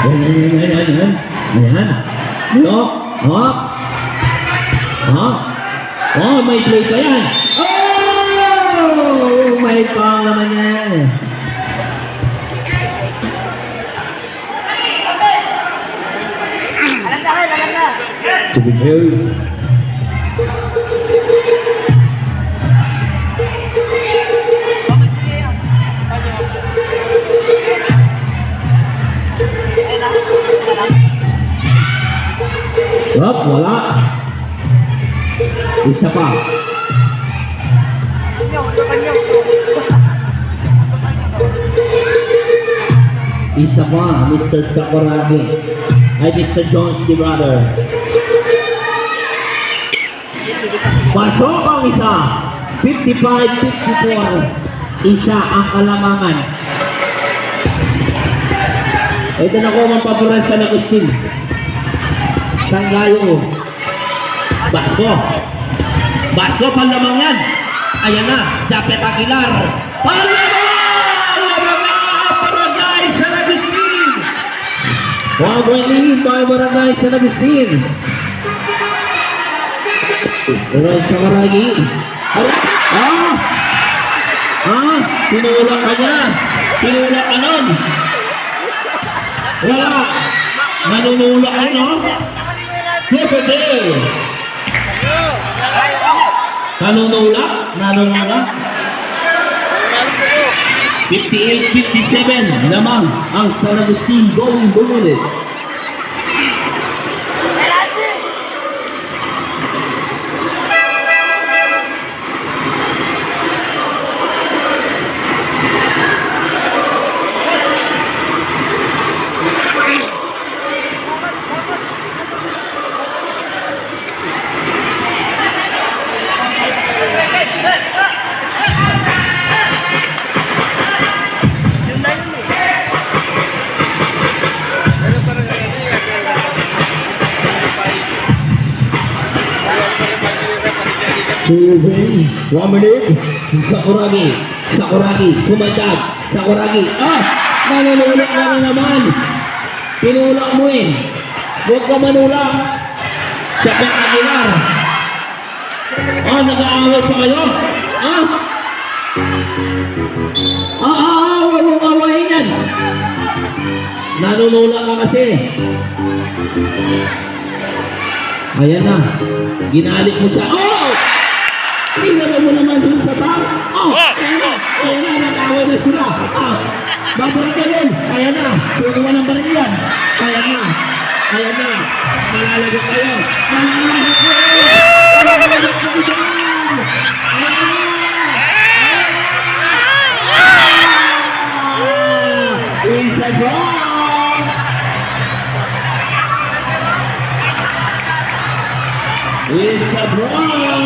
Ayan. Lock. Hop. Hop. Oh, may play pa yan. Oh! May pang naman yan. To be heard. Hop, wala. Isa pa. Isa pa, Mr. Sakuragi. Ay, Mr. Jones, the brother. Pasok ang isa. 55-54. Isa ang kalamangan. Ito na ko ang paboran sa Agustin. Sanggayo. Basko. Basko, panlamangan. Ayan na, Japet Aguilar. Panlamangan! Lamang na, Barangay San Agustin. 1-point lead by Barangay San Agustin. Alright, Sakuragi. Tinulak ka niya. Tinulak ka nun. Wala. Nanunulak ka, no? Pwede. Nanunulak? Nanunulak? 58-57 lamang ang San Agustin going bullet. Moving, 1 minute. Sakuragi, kumandag. Sakuragi, manunulak ka na naman. Pinulak mo eh. Huwag ka manulak. Japet Aguilar. Nag-aaway pa kayo? Huwag mong awayin yan. Nanunulak ka kasi. Ayan na. Ginalit mo siya. Tingnan mo naman dun sa tao. Ayan na, nag-away na sila. Babalik ka yun. Ayan na, tutuwa ng baril yan. Ayan na. Malalagot kayo. Malalagot kayo dyan. Ayan na. It's a goal. It's a brawl.